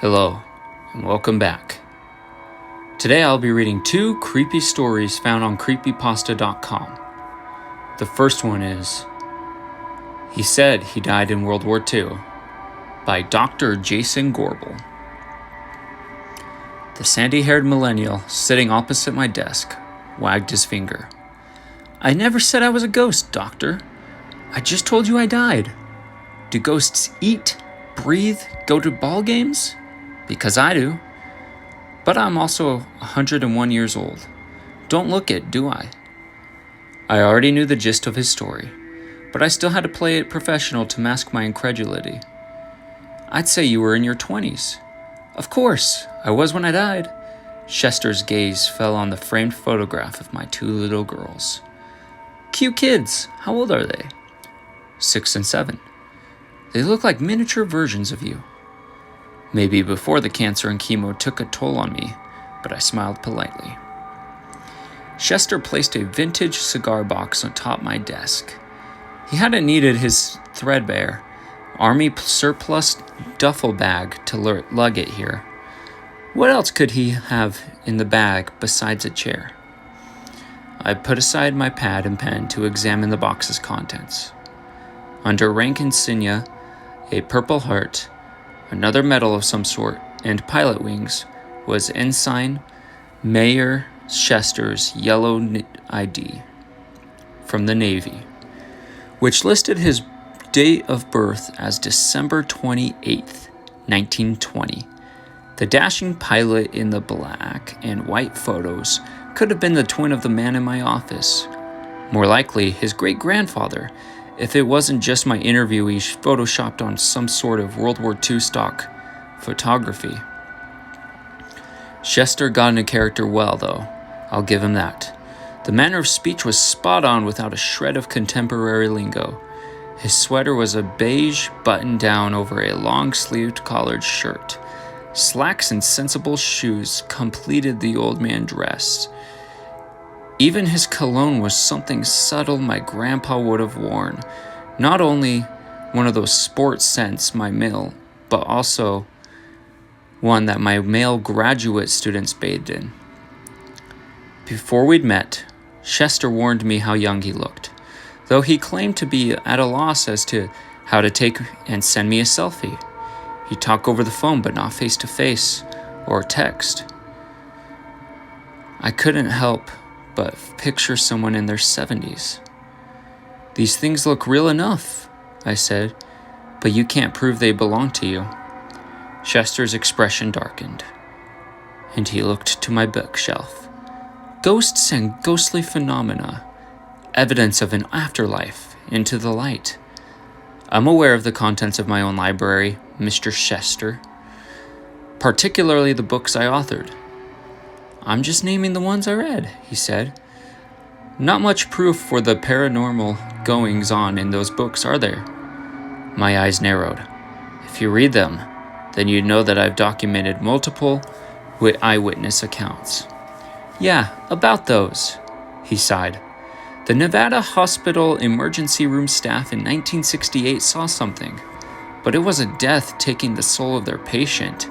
Hello, and welcome back. Today I'll be reading 2 creepy stories found on CreepyPasta.com. The first one is He Said He Died in World War II by Dr. Jason Gorbel. The sandy-haired millennial sitting opposite my desk wagged his finger. I never said I was a ghost, Doctor. I just told you I died. Do ghosts eat, breathe, go to ball games? Because I do. But I'm also 101 years old. Don't look it, do I? I already knew the gist of his story, but I still had to play it professional to mask my incredulity. I'd say you were in your 20s. Of course, I was when I died. Chester's gaze fell on the framed photograph of my 2 little girls. Cute kids. How old are they? 6 and 7. They look like miniature versions of you. Maybe before the cancer and chemo took a toll on me, but I smiled politely. Chester placed a vintage cigar box on top my desk. He hadn't needed his threadbare, army surplus duffel bag to lug it here. What else could he have in the bag besides a chair? I put aside my pad and pen to examine the box's contents. Under rank insignia, a Purple Heart, another medal of some sort, and pilot wings was Ensign Mayor Chester's yellow ID from the Navy, which listed his date of birth as December 28th, 1920. The dashing pilot in the black and white photos could have been the twin of the man in my office. More likely, his great-grandfather, if it wasn't just my interviewee photoshopped on some sort of World War II stock photography. Chester got into character well, though. I'll give him that. The manner of speech was spot on without a shred of contemporary lingo. His sweater was a beige button-down over a long-sleeved collared shirt. Slacks and sensible shoes completed the old man dress. Even his cologne was something subtle my grandpa would have worn. Not only one of those sports scents my male, but also one that my male graduate students bathed in. Before we'd met, Chester warned me how young he looked, though he claimed to be at a loss as to how to take and send me a selfie. He'd talk over the phone, but not face-to-face or text. I couldn't help but picture someone in their 70s. These things look real enough, I said, but you can't prove they belong to you. Chester's expression darkened, and he looked to my bookshelf. Ghosts and ghostly phenomena, evidence of an afterlife, into the light. I'm aware of the contents of my own library, Mr. Chester, particularly the books I authored. I'm just naming the ones I read, he said. Not much proof for the paranormal goings-on in those books, are there? My eyes narrowed. If you read them, then you'd know that I've documented multiple eyewitness accounts. Yeah, about those, he sighed. The Nevada Hospital emergency room staff in 1968 saw something, but it wasn't death taking the soul of their patient.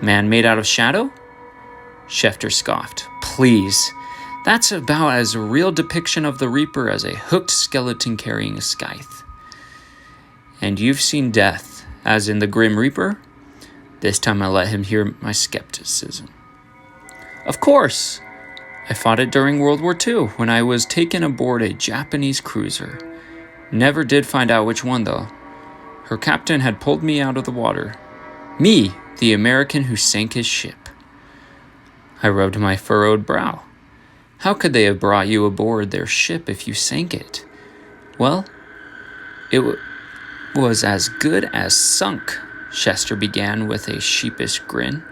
Man made out of shadow? Schefter scoffed. Please, that's about as a real depiction of the Reaper as a hooked skeleton carrying a scythe. And you've seen death, as in the Grim Reaper? This time I let him hear my skepticism. Of course! I fought it during World War II when I was taken aboard a Japanese cruiser. Never did find out which one, though. Her captain had pulled me out of the water. Me, the American who sank his ship. I rubbed my furrowed brow. How could they have brought you aboard their ship if you sank it? Well, it was as good as sunk, Chester began with a sheepish grin.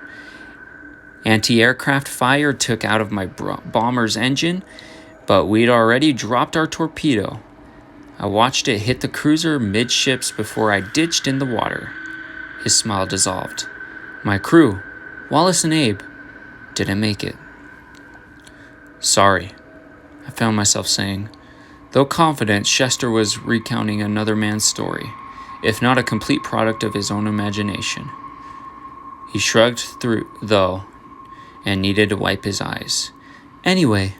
Anti-aircraft fire took out of my bomber's engine, but we'd already dropped our torpedo. I watched it hit the cruiser midships before I ditched in the water. His smile dissolved. My crew, Wallace and Abe, didn't make it. Sorry, I found myself saying. Though confident, Chester was recounting another man's story, if not a complete product of his own imagination. He shrugged through, though, and needed to wipe his eyes. Anyway,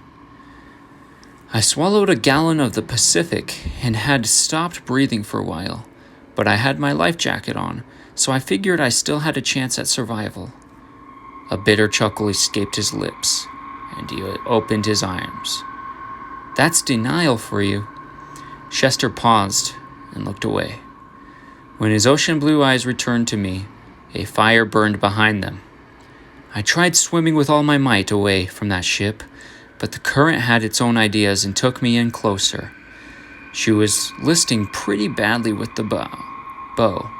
I swallowed a gallon of the Pacific and had stopped breathing for a while, but I had my life jacket on, so I figured I still had a chance at survival. A bitter chuckle escaped his lips, and he opened his arms. That's denial for you. Chester paused and looked away. When his ocean blue eyes returned to me, a fire burned behind them. I tried swimming with all my might away from that ship, but the current had its own ideas and took me in closer. She was listing pretty badly with the bow.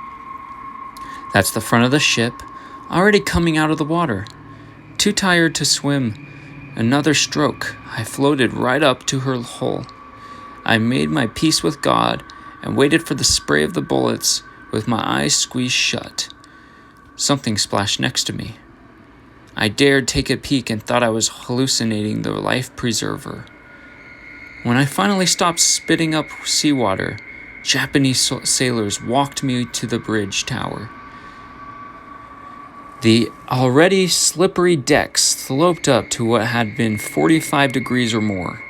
That's the front of the ship, already coming out of the water. Too tired to swim another stroke, I floated right up to her hull. I made my peace with God and waited for the spray of the bullets with my eyes squeezed shut. Something splashed next to me. I dared take a peek and thought I was hallucinating the life preserver. When I finally stopped spitting up seawater, Japanese sailors walked me to the bridge tower. The already slippery decks sloped up to what had been 45 degrees or more.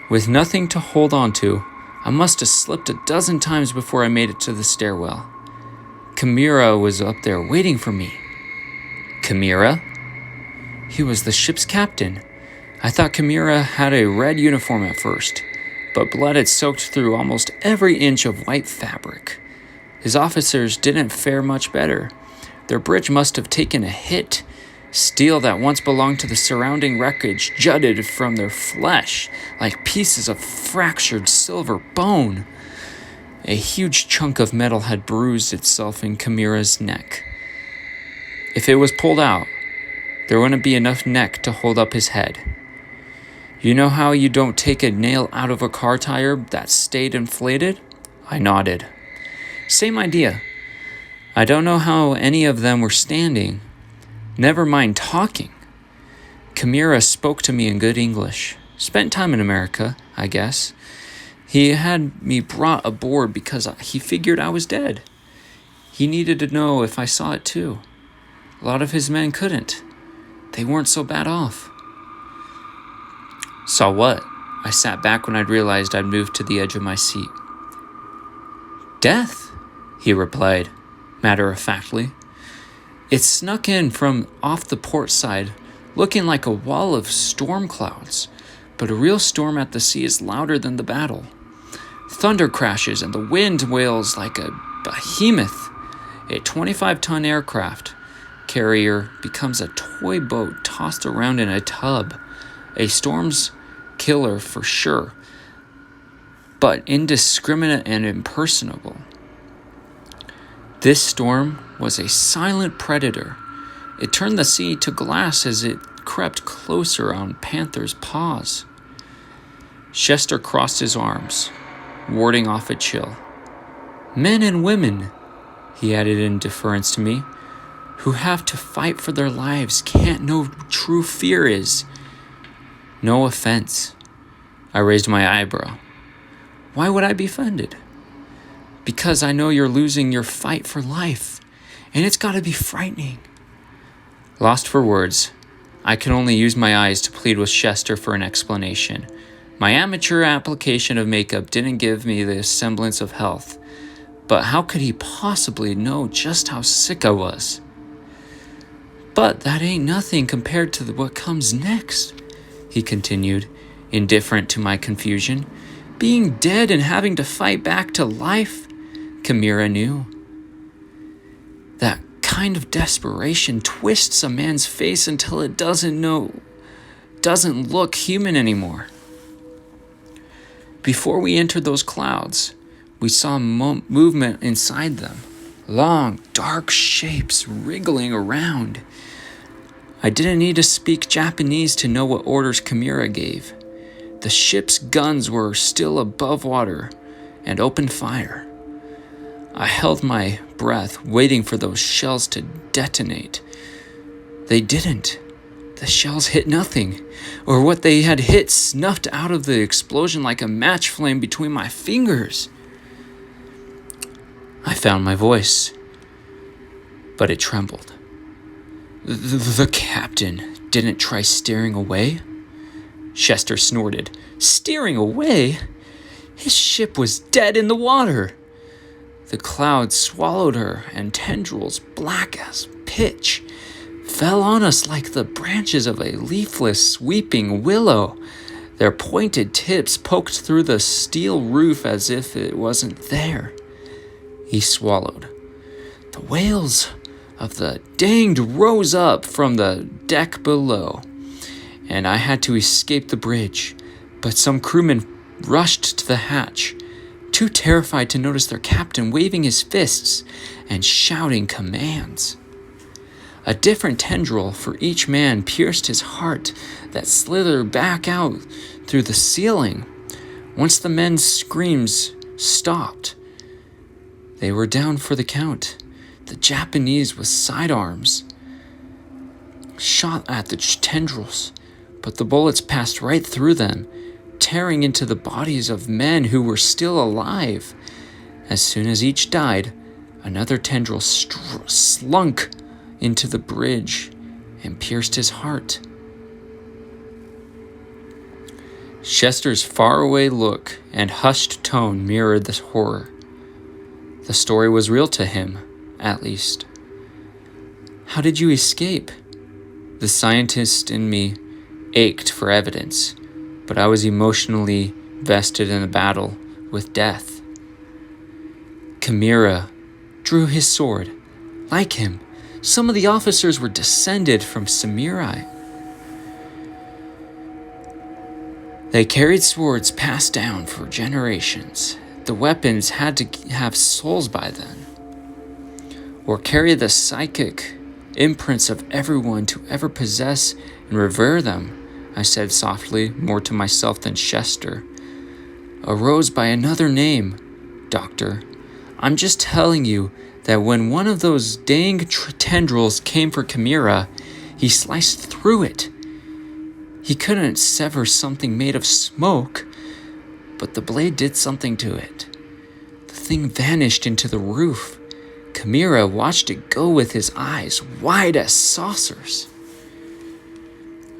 With nothing to hold on to, I must have slipped a dozen times before I made it to the stairwell. Kimura was up there waiting for me. Kimura? He was the ship's captain. I thought Kimura had a red uniform at first, but blood had soaked through almost every inch of white fabric. His officers didn't fare much better. Their bridge must have taken a hit. Steel that once belonged to the surrounding wreckage jutted from their flesh like pieces of fractured silver bone. A huge chunk of metal had bruised itself in Kimura's neck. If it was pulled out, there wouldn't be enough neck to hold up his head. You know how you don't take a nail out of a car tire that stayed inflated? I nodded. Same idea. I don't know how any of them were standing. Never mind talking. Kimura spoke to me in good English. Spent time in America, I guess. He had me brought aboard because he figured I was dead. He needed to know if I saw it too. A lot of his men couldn't. They weren't so bad off. Saw what? I sat back when I'd realized I'd moved to the edge of my seat. Death, he replied, matter-of-factly. It snuck in from off the port side, looking like a wall of storm clouds, but a real storm at the sea is louder than the battle. Thunder crashes and the wind wails like a behemoth. A 25-ton aircraft carrier becomes a toy boat tossed around in a tub. A storm's killer for sure, but indiscriminate and impersonable. This storm was a silent predator. It turned the sea to glass as it crept closer on Panther's paws. Chester crossed his arms, warding off a chill. Men and women, he added in deference to me, who have to fight for their lives can't know what true fear is. No offense. I raised my eyebrow. Why would I be offended? Because I know you're losing your fight for life, and it's got to be frightening. Lost for words, I could only use my eyes to plead with Chester for an explanation. My amateur application of makeup didn't give me the semblance of health, but how could he possibly know just how sick I was? But that ain't nothing compared to what comes next, he continued, indifferent to my confusion. Being dead and having to fight back to life, Kimura knew. That kind of desperation twists a man's face until it doesn't look human anymore. Before we entered those clouds, we saw movement inside them. Long, dark shapes wriggling around. I didn't need to speak Japanese to know what orders Kimura gave. The ship's guns were still above water and opened fire. I held my breath, waiting for those shells to detonate. They didn't. The shells hit nothing, or what they had hit snuffed out of the explosion like a match flame between my fingers. I found my voice, but it trembled. The captain didn't try steering away? Chester snorted. Steering away? His ship was dead in the water. The clouds swallowed her, and tendrils, black as pitch, fell on us like the branches of a leafless, sweeping willow. Their pointed tips poked through the steel roof as if it wasn't there. He swallowed. The wails of the danged rose up from the deck below, and I had to escape the bridge, but some crewmen rushed to the hatch, too terrified to notice their captain waving his fists and shouting commands. A different tendril for each man pierced his heart that slithered back out through the ceiling. Once the men's screams stopped, they were down for the count. The Japanese with sidearms shot at the tendrils, but the bullets passed right through them, tearing into the bodies of men who were still alive. As soon as each died, another tendril slunk into the bridge and pierced his heart. Chester's faraway look and hushed tone mirrored the horror. The story was real to him, at least. How did you escape? The scientist in me ached for evidence, but I was emotionally vested in a battle with death. Chimera drew his sword. Like him, some of the officers were descended from samurai. They carried swords passed down for generations. The weapons had to have souls by then, or carry the psychic imprints of everyone to ever possess and revere them, I said softly, more to myself than Chester. Arose by another name, Doctor. I'm just telling you that when one of those dang tendrils came for Chimera, he sliced through it. He couldn't sever something made of smoke, but the blade did something to it. The thing vanished into the roof. Chimera watched it go with his eyes wide as saucers.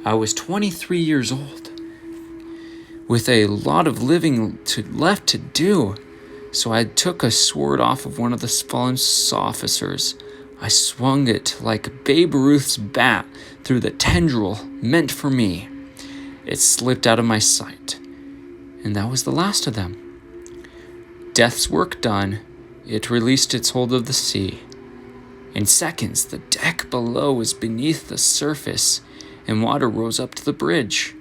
I was 23 years old, with a lot of living left to do, so I took a sword off of one of the fallen officers. I swung it like Babe Ruth's bat through the tendril meant for me. It slipped out of my sight, and that was the last of them. Death's work done, it released its hold of the sea. In seconds, the deck below was beneath the surface, and water rose up to the bridge.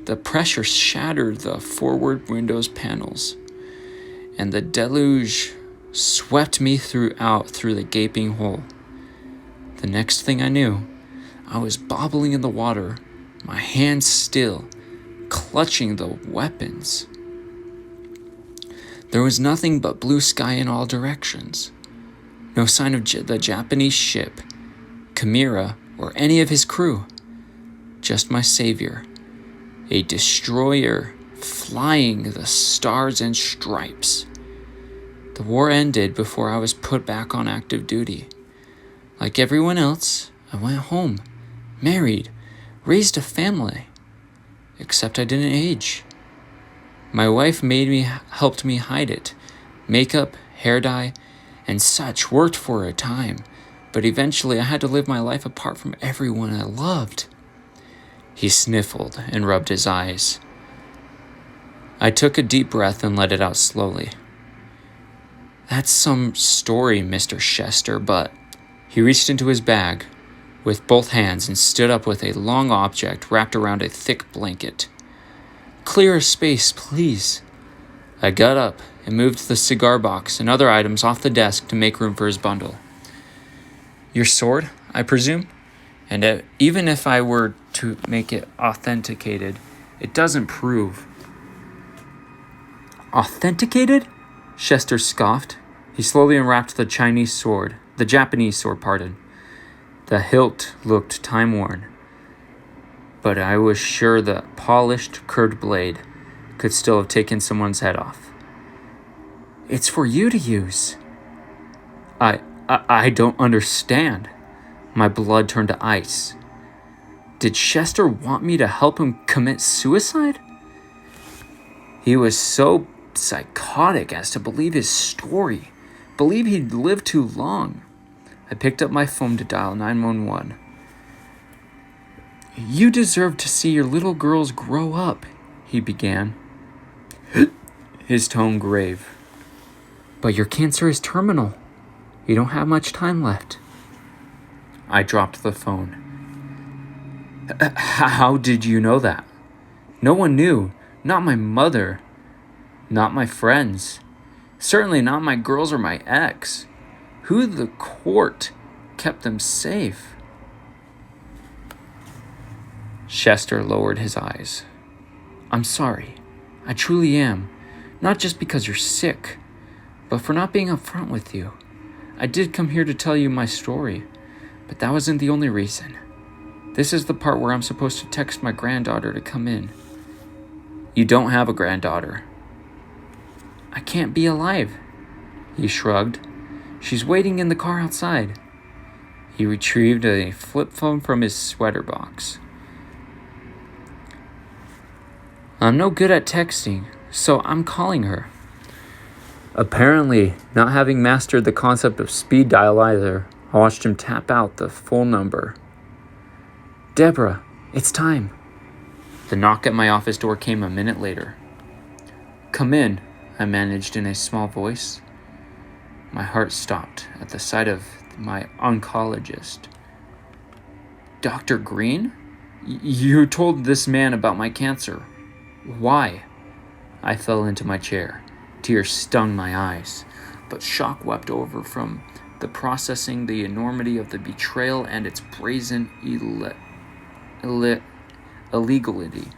The pressure shattered the forward window's panels, and the deluge swept me through the gaping hole. The next thing I knew, I was bobbling in the water, my hands still, clutching the weapons. There was nothing but blue sky in all directions. No sign of the Japanese ship, Chimera, or any of his crew. Just my savior, a destroyer flying the stars and stripes. The war ended before I was put back on active duty. Like everyone else, I went home, married, raised a family. Except I didn't age. My wife helped me hide it. Makeup, hair dye, and such worked for a time, but eventually I had to live my life apart from everyone I loved. He sniffled and rubbed his eyes. I took a deep breath and let it out slowly. That's some story, Mr. Chester, but he reached into his bag with both hands and stood up with a long object wrapped around a thick blanket. Clear a space, please. I got up and moved the cigar box and other items off the desk to make room for his bundle. Your sword, I presume? And even if I were to make it authenticated, it doesn't prove. Authenticated? Chester scoffed. He slowly unwrapped the Japanese sword. The hilt looked time-worn, but I was sure the polished, curved blade could still have taken someone's head off. It's for you to use. I don't understand. My blood turned to ice. Did Chester want me to help him commit suicide? He was so psychotic as to believe his story, believe he'd lived too long. I picked up my phone to dial 911. You deserve to see your little girls grow up, he began, his tone grave. But your cancer is terminal. You don't have much time left. I dropped the phone. How did you know that? No one knew. Not my mother. Not my friends. Certainly not my girls or my ex. Who the court kept them safe? Chester lowered his eyes. I'm sorry. I truly am. Not just because you're sick, but for not being upfront with you. I did come here to tell you my story, but that wasn't the only reason. This is the part where I'm supposed to text my granddaughter to come in. You don't have a granddaughter. I can't be alive, he shrugged. She's waiting in the car outside. He retrieved a flip phone from his sweater box. I'm no good at texting, so I'm calling her. Apparently, not having mastered the concept of speed dial either, I watched him tap out the full number. Deborah, it's time. The knock at my office door came a minute later. Come in, I managed in a small voice. My heart stopped at the sight of my oncologist. Dr. Green? You told this man about my cancer. Why? I fell into my chair. Tears stung my eyes, but shock wept over from the processing the enormity of the betrayal and its brazen illegality.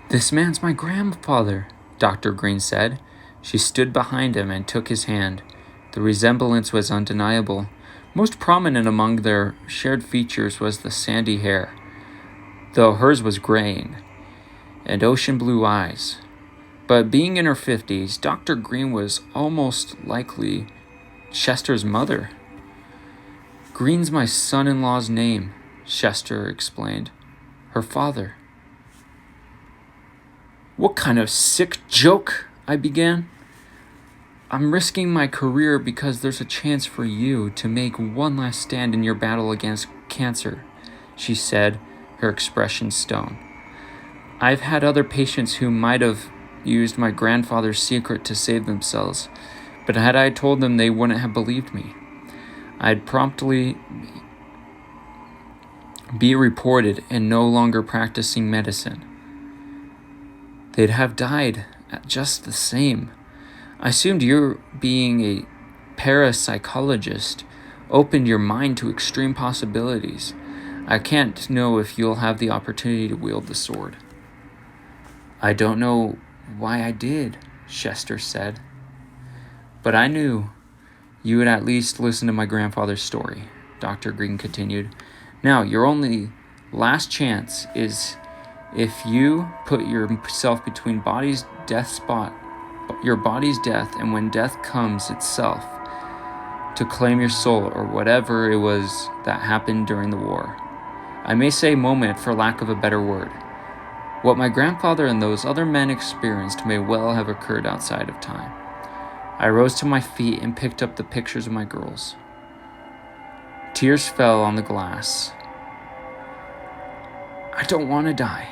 This man's my grandfather, Dr. Green said. She stood behind him and took his hand. The resemblance was undeniable. Most prominent among their shared features was the sandy hair, though hers was graying, and ocean blue eyes. But being in her 50s, Dr. Green was almost likely Chester's mother. Green's my son-in-law's name, Chester explained. Her father. What kind of sick joke? I began. I'm risking my career because there's a chance for you to make one last stand in your battle against cancer, she said, her expression stone. I've had other patients who might have used my grandfather's secret to save themselves, but had I told them, they wouldn't have believed me. I'd promptly be reported and no longer practicing medicine. They'd have died just the same. I assumed you being a parapsychologist opened your mind to extreme possibilities. I can't know if you'll have the opportunity to wield the sword. I don't know why I did, Chester said. But I knew you would at least listen to my grandfather's story, Dr. Green continued. Now, your only last chance is if you put yourself between your body's death and when death comes itself to claim your soul or whatever it was that happened during the war. I may say moment for lack of a better word. What my grandfather and those other men experienced may well have occurred outside of time. I rose to my feet and picked up the pictures of my girls. Tears fell on the glass. I don't want to die,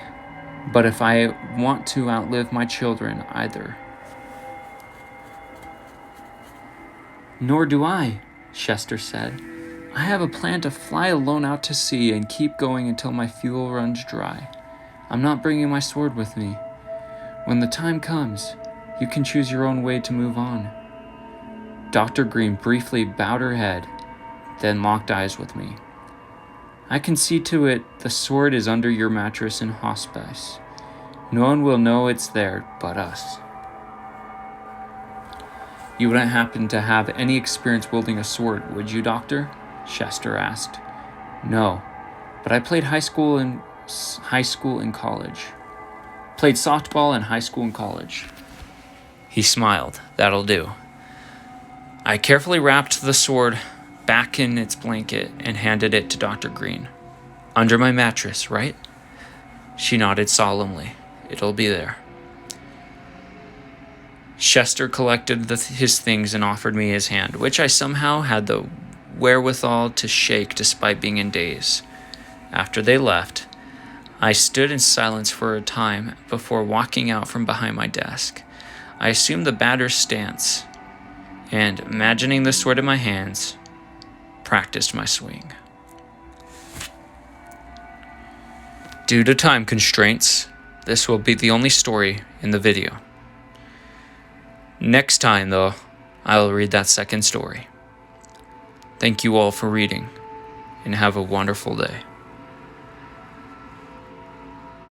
but if I want to outlive my children either. Nor do I, Chester said. I have a plan to fly alone out to sea and keep going until my fuel runs dry. I'm not bringing my sword with me. When the time comes, you can choose your own way to move on. Dr. Green briefly bowed her head, then locked eyes with me. I can see to it the sword is under your mattress in hospice. No one will know it's there but us. You wouldn't happen to have any experience wielding a sword, would you, Doctor? Chester asked. No, but I played high school and college. Played softball in high school and college. He smiled. That'll do. I carefully wrapped the sword back in its blanket and handed it to Dr. Green. Under my mattress, right? She nodded solemnly. It'll be there. Chester collected his things and offered me his hand, which I somehow had the wherewithal to shake despite being in daze. After they left, I stood in silence for a time before walking out from behind my desk. I assumed the batter's stance and, imagining the sword in my hands, practiced my swing. Due to time constraints, this will be the only story in the video. Next time, though, I will read that second story. Thank you all for reading, and have a wonderful day.